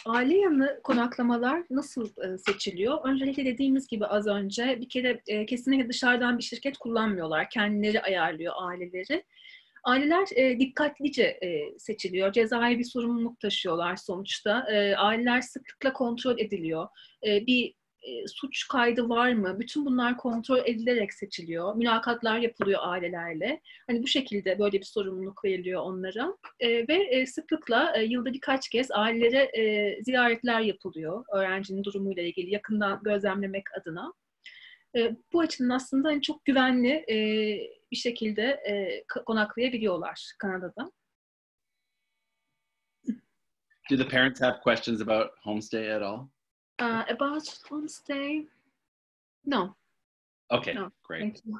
Aile yanı konaklamalar nasıl seçiliyor? Öncelikle dediğimiz gibi az önce bir kere kesinlikle dışarıdan bir şirket kullanmıyorlar. Kendileri ayarlıyor aileleri. Aileler dikkatlice seçiliyor. Cezai bir sorumluluk taşıyorlar sonuçta. Aileler sıklıkla kontrol ediliyor. Bir suç kaydı var mı? Bütün bunlar kontrol edilerek seçiliyor. Mülakatlar yapılıyor ailelerle. Hani bu şekilde böyle bir sorumluluk veriliyor onlara. Ve sıklıkla yılda birkaç kez ailelere ziyaretler yapılıyor. Öğrencinin durumuyla ilgili yakından gözlemlemek adına. Bu açıdan aslında hani çok güvenli bir şekilde konaklayabiliyorlar Kanada'da. Do the parents have questions about homestay at all? About homestay? No. Okay, no. Great. Thank you.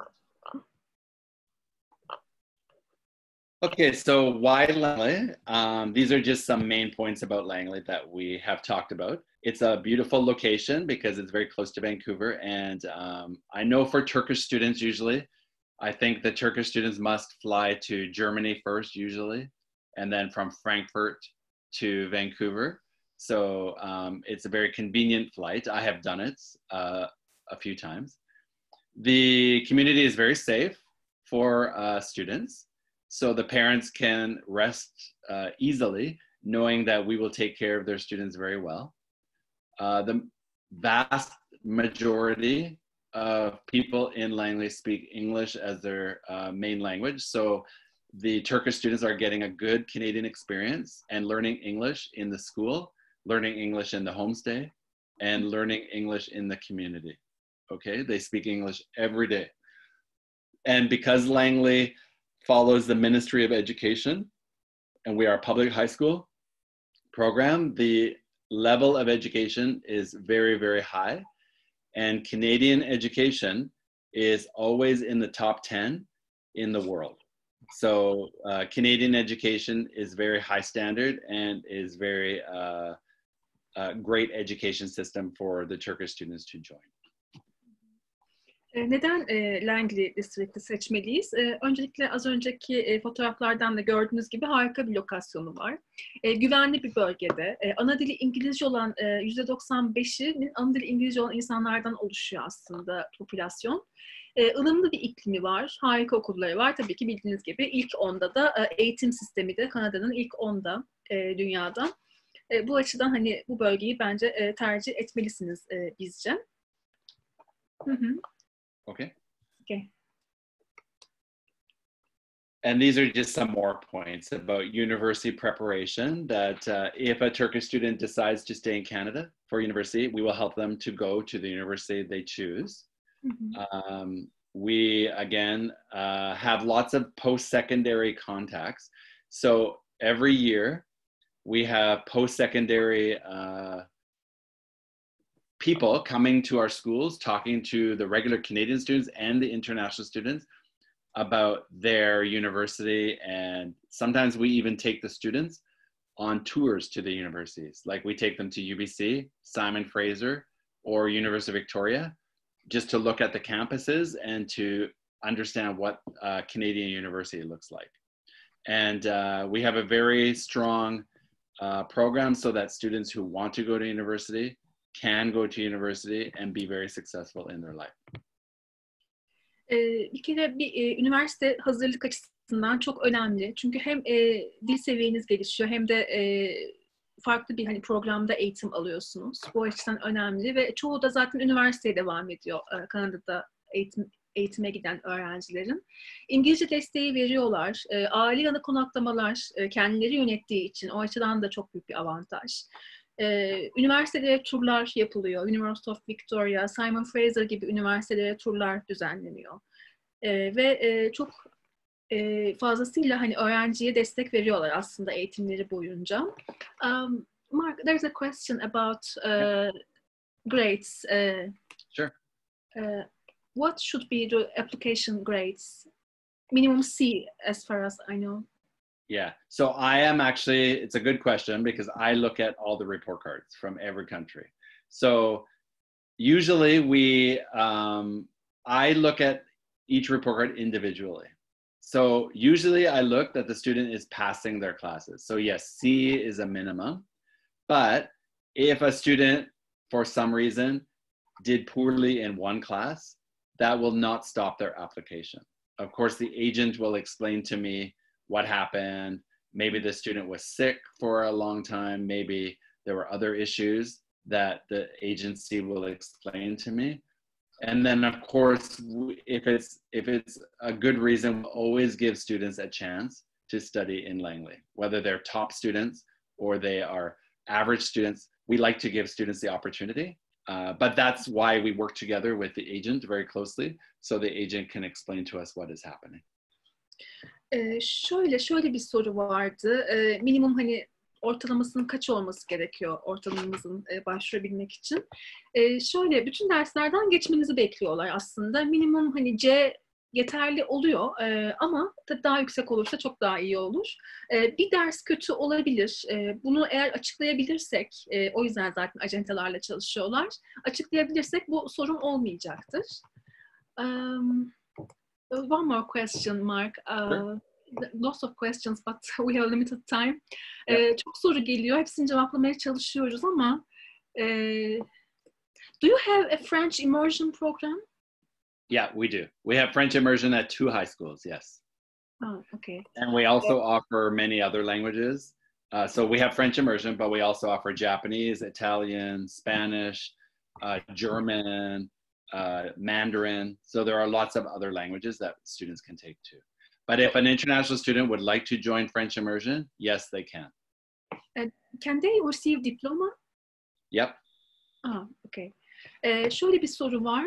Okay, so why Langley? These are just some main points about Langley that we have talked about. It's a beautiful location because it's very close to Vancouver. And I know for Turkish students, usually, I think the Turkish students must fly to Germany first, usually, and then from Frankfurt to Vancouver. So it's a very convenient flight. I have done it a few times. The community is very safe for students. So the parents can rest easily knowing that we will take care of their students very well. The vast majority of people in Langley speak English as their main language. So the Turkish students are getting a good Canadian experience and learning English in the school, learning English in the homestay, and learning English in the community. Okay, they speak English every day. And because Langley follows the Ministry of Education, and we are a public high school program, the level of education is very, very high. And Canadian education is always in the top 10 in the world. So Canadian education is very high standard and is very great education system for the Turkish students to join. Neden Langley District'i seçmeliyiz? Öncelikle az önceki fotoğraflardan da gördüğünüz gibi harika bir lokasyonu var. Güvenli bir bölgede. Ana dili İngilizce olan %95'inin ana dili İngilizce olan insanlardan oluşuyor aslında popülasyon. ılımlı bir iklimi var, harika okulları var. Tabii ki bildiğiniz gibi ilk 10'da da eğitim sistemi de Kanada'nın ilk 10'da dünyada. Bu açıdan hani bu bölgeyi bence tercih etmelisiniz bizce. Okay. Okay. And these are just some more points about university preparation, that if a Turkish student decides to stay in Canada for university, we will help them to go to the university they choose. We, again, have lots of post-secondary contacts. So every year, we have post-secondary people coming to our schools, talking to the regular Canadian students and the international students about their university. And sometimes we even take the students on tours to the universities. Like we take them to UBC, Simon Fraser, or University of Victoria, just to look at the campuses and to understand what Canadian university looks like. And we have a very strong program so that students who want to go to university can go to university and be very successful in their life. Bir kere bir üniversite hazırlık açısından çok önemli. Çünkü hem dil seviyeniz gelişiyor hem de farklı bir hani programda eğitim alıyorsunuz. Bu açıdan önemli ve çoğu da zaten üniversiteye devam ediyor Kanada'da eğitime giden öğrencilerin. İngilizce desteği veriyorlar. Aile yanı konaklamalar kendileri yönettiği için o açıdan da çok büyük bir avantaj. Üniversitelere turlar yapılıyor. University of Victoria, Simon Fraser gibi üniversitelere turlar düzenleniyor. Ve çok fazlasıyla hani öğrenciye destek veriyorlar aslında eğitimleri boyunca. Mark, there's a question about grades. Sure. What should be the application grades? Minimum C, as far as I know. Yeah, so I am actually, it's a good question because I look at all the report cards from every country. So usually I look at each report card individually. So usually I look that the student is passing their classes. So yes, C is a minimum, but if a student for some reason did poorly in one class, that will not stop their application. Of course, the agent will explain to me what happened. Maybe the student was sick for a long time. Maybe there were other issues that the agency will explain to me. And then, of course, if it's a good reason, we'll always give students a chance to study in Langley, whether they're top students or they are average students. We like to give students the opportunity, but that's why we work together with the agent very closely, so the agent can explain to us what is happening. Şöyle bir soru vardı. Minimum hani ortalamasının kaç olması gerekiyor ortalamamızın başvurabilmek için? Şöyle bütün derslerden geçmenizi bekliyorlar aslında. Minimum hani C yeterli oluyor ama tabii daha yüksek olursa çok daha iyi olur. Bir ders kötü olabilir. Bunu eğer açıklayabilirsek, o yüzden zaten acentelerle çalışıyorlar. Açıklayabilirsek bu sorun olmayacaktır. One more question, Mark. Lots of questions, but we have limited time. Çok soru geliyor. Hepsini cevaplamaya çalışıyoruz ama do you have a French immersion program? Yeah, we do. We have French immersion at 2 high schools, yes. Oh, okay. And we also offer many other languages. So we have French immersion, but we also offer Japanese, Italian, Spanish, German, Mandarin. So there are lots of other languages that students can take too. But if an international student would like to join French immersion, yes, they can. Can they receive diploma? Yep. Okay. Şöyle bir soru var.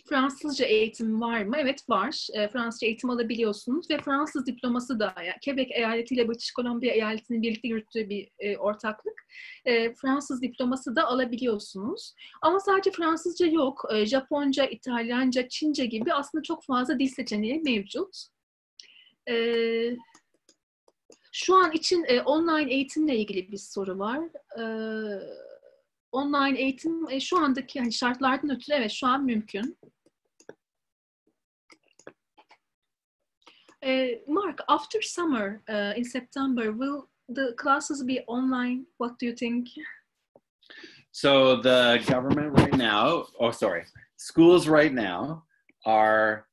Fransızca eğitim var mı? Evet var. Fransızca eğitim alabiliyorsunuz ve Fransız diploması da Quebec eyaleti ile British Columbia eyaletinin birlikte yürüttüğü bir ortaklık. Fransız diploması da alabiliyorsunuz. Ama sadece Fransızca yok. Japonca, İtalyanca, Çince gibi aslında çok fazla dil seçeneği mevcut. Şu an için online eğitimle ilgili bir soru var. Online eğitim şu andaki hani şartlardan ötürü evet şu an mümkün. Mark, after summer in September, will the classes be online? What do you think? So the government right now, schools right now are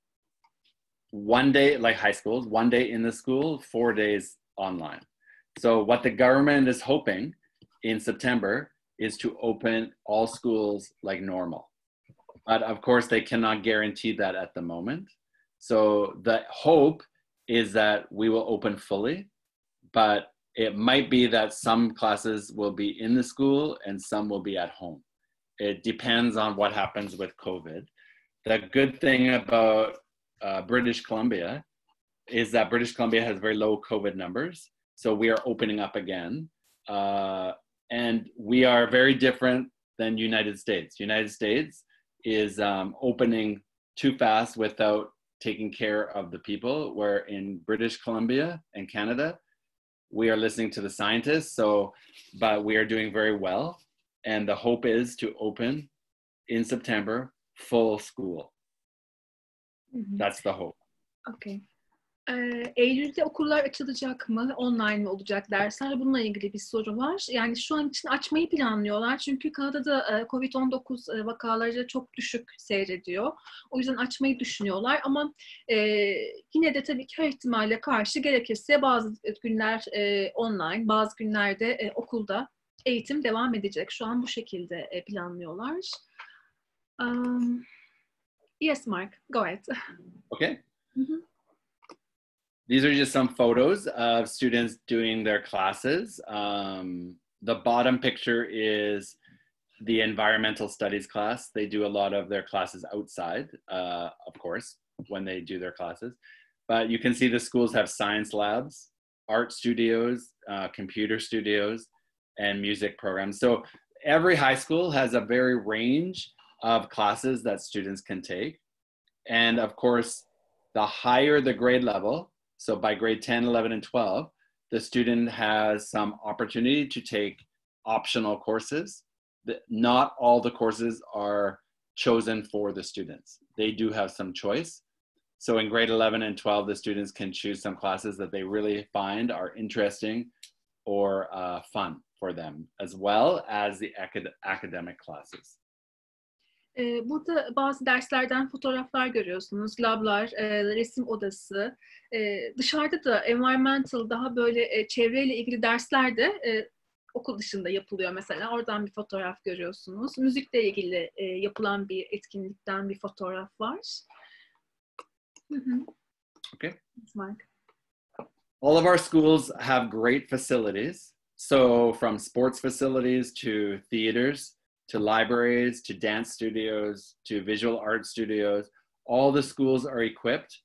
1 day, like high schools, 1 day in the school, 4 days online. So what the government is hoping in September is to open all schools like normal. But of course, they cannot guarantee that at the moment. So the hope is that we will open fully, but it might be that some classes will be in the school and some will be at home. It depends on what happens with COVID. The good thing about British Columbia is that British Columbia has very low COVID numbers. So we are opening up again. And we are very different than United States. United States is opening too fast without taking care of the people, where in British Columbia and Canada, we are listening to the scientists, but we are doing very well. And the hope is to open in September, full school. Mm-hmm. That's the hope. Okay. Eylül'de okullar açılacak mı? Online mi olacak dersler? Bununla ilgili bir soru var. Yani şu an için açmayı planlıyorlar. Çünkü Kanada'da COVID-19 vakaları çok düşük seyrediyor. O yüzden açmayı düşünüyorlar. Ama yine de tabii ki her ihtimalle karşı gerekirse bazı günler online, bazı günlerde okulda eğitim devam edecek. Şu an bu şekilde planlıyorlar. Yes, Mark, go ahead. Okay. Mm-hmm. These are just some photos of students doing their classes. The bottom picture is the environmental studies class. They do a lot of their classes outside, of course, when they do their classes. But you can see the schools have science labs, art studios, computer studios, and music programs. So every high school has a very range of classes that students can take. And of course, the higher the grade level, so by grade 10, 11, and 12, the student has some opportunity to take optional courses. Not all the courses are chosen for the students. They do have some choice. So in grade 11 and 12, the students can choose some classes that they really find are interesting or fun for them, as well as the academic classes. Burada bazı derslerden fotoğraflar görüyorsunuz. Lablar, resim odası. Dışarıda da environmental, daha böyle çevreyle ilgili dersler de okul dışında yapılıyor mesela. Oradan bir fotoğraf görüyorsunuz. Müzikle ilgili yapılan bir etkinlikten bir fotoğraf var. Okay. Mark. All of our schools have great facilities. So from sports facilities to theaters, to libraries, to dance studios, to visual art studios, all the schools are equipped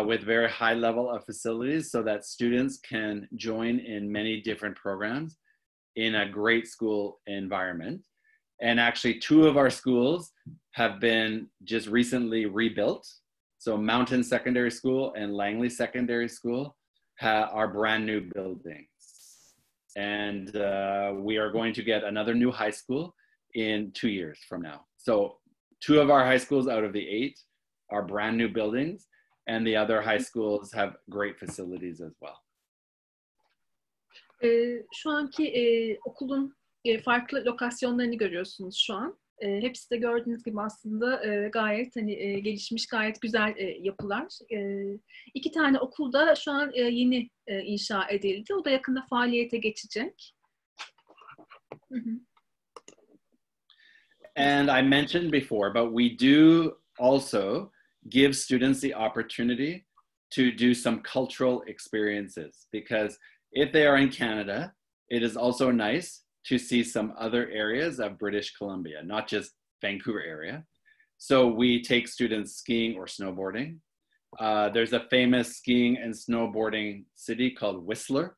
with very high level of facilities so that students can join in many different programs in a great school environment. And actually 2 of our schools have been just recently rebuilt. So Mountain Secondary School and Langley Secondary School are brand new buildings. And we are going to get another new high school in 2 years from now. So 2 of our high schools out of the 8 are brand new buildings, and the other high schools have great facilities as well. Şu anki okulun farklı lokasyonlarını görüyorsunuz şu an. Hepsi de gördüğünüz gibi aslında gayet gelişmiş, gayet güzel yapılar. 2 tane okulda şu an yeni inşa edildi. O da yakında faaliyete geçecek. And I mentioned before, but we do also give students the opportunity to do some cultural experiences, because if they are in Canada, it is also nice to see some other areas of British Columbia, not just Vancouver area. So we take students skiing or snowboarding. There's a famous skiing and snowboarding city called Whistler,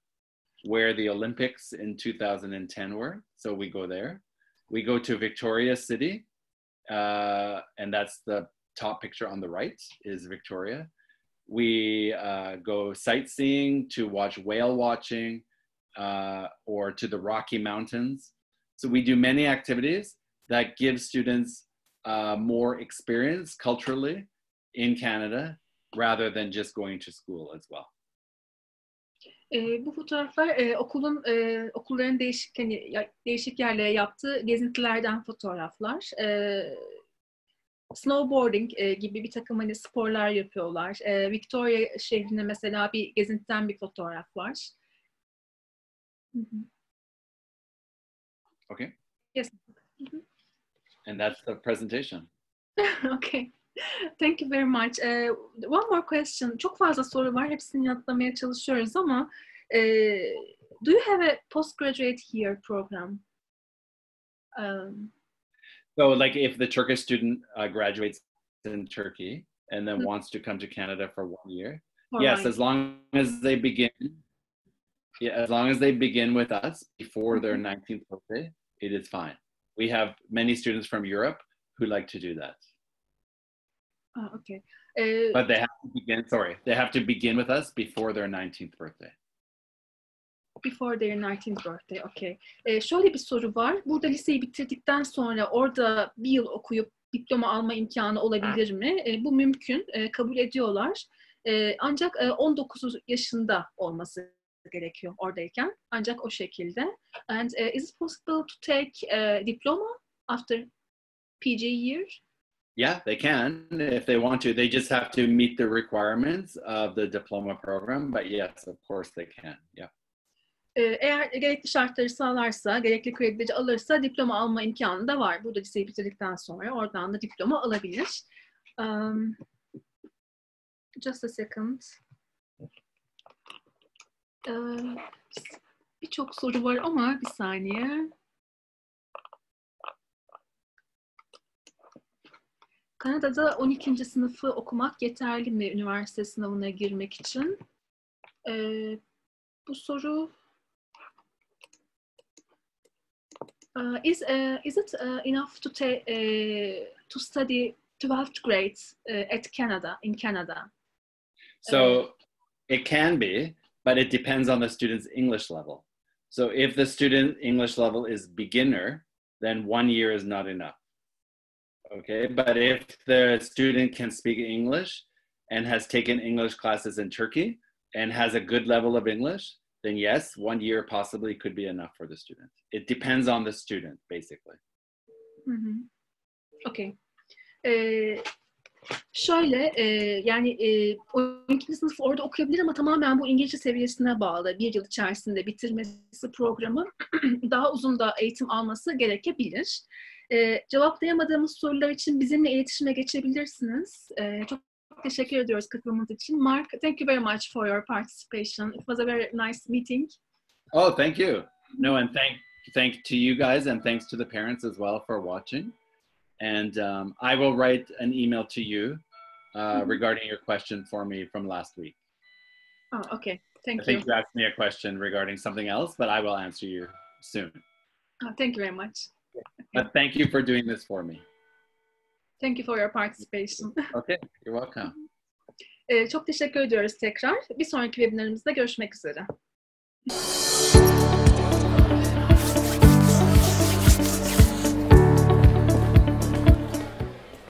where the Olympics in 2010 were. So we go there. We go to Victoria City, and that's the top picture on the right is Victoria. We go sightseeing to watch whale watching or to the Rocky Mountains. So we do many activities that give students more experience culturally in Canada rather than just going to school as well. Bu fotoğraflar okulların değişik yerlere yaptığı gezintilerden fotoğraflar. Snowboarding gibi bir takım sporlar yapıyorlar. Victoria şehrine mesela bir gezintiden bir fotoğraf var. Okay. Yes. And that's the presentation. Okay. Thank you very much. One more question. Çok fazla soru var. Hepsini yanıtlamaya çalışıyoruz ama do you have a postgraduate here program? So like if the Turkish student graduates in Turkey and then wants to come to Canada for 1 year, yes, right. as long as they begin with us before their 19th birthday, it is fine. We have many students from Europe who like to do that. Okay. But they have to begin with us before their 19th birthday. Before their 19th birthday, okay. Şöyle bir soru var. Burada liseyi bitirdikten sonra orada bir yıl okuyup diploma alma imkanı olabilir mi? Bu mümkün. Kabul ediyorlar. Ancak 19 yaşında olması gerekiyor oradayken. Ancak o şekilde. And is it possible to take a diploma after PG year? Yeah, they can if they want to. They just have to meet the requirements of the diploma program. But yes, of course they can. Yeah. Eğer gerekli şartları sağlarsa, gerekli kredileri alırsa diploma alma imkanı da var. Burada liseyi bitirdikten sonra oradan da diploma alabilir. Just a second. Birçok soru var ama bir saniye. Kanada'da 12. sınıfı okumak yeterli mi üniversite sınavına girmek için? Bu soru is it enough to study 12th grade at Canada, in Canada? So it can be, but it depends on the student's English level. So if the student English level is beginner, then 1 year is not enough. Okay, but if the student can speak English and has taken English classes in Turkey and has a good level of English, then yes, 1 year possibly could be enough for the student. It depends on the student, basically. Mm-hmm. Okay. Şöyle, yani 12. sınıf orada okuyabilir ama tamamen bu İngilizce seviyesine bağlı. 1 yıl içerisinde bitirmesi programı daha uzun da eğitim alması gerekebilir. Cevaplayamadığımız sorular için bizimle iletişime geçebilirsiniz. Çok teşekkür ediyoruz katılımınız için. Mark, thank you very much for your participation. It was a very nice meeting. Oh, thank you. No, and thank to you guys and thanks to the parents as well for watching. And I will write an email to you regarding your question for me from last week. Oh, okay. Thank you. I think you asked me a question regarding something else, but I will answer you soon. Oh, thank you very much. But thank you for doing this for me. Thank you for your participation. Okay, you're welcome. Çok teşekkür ediyoruz tekrar. Bir sonraki webinarımızda görüşmek üzere.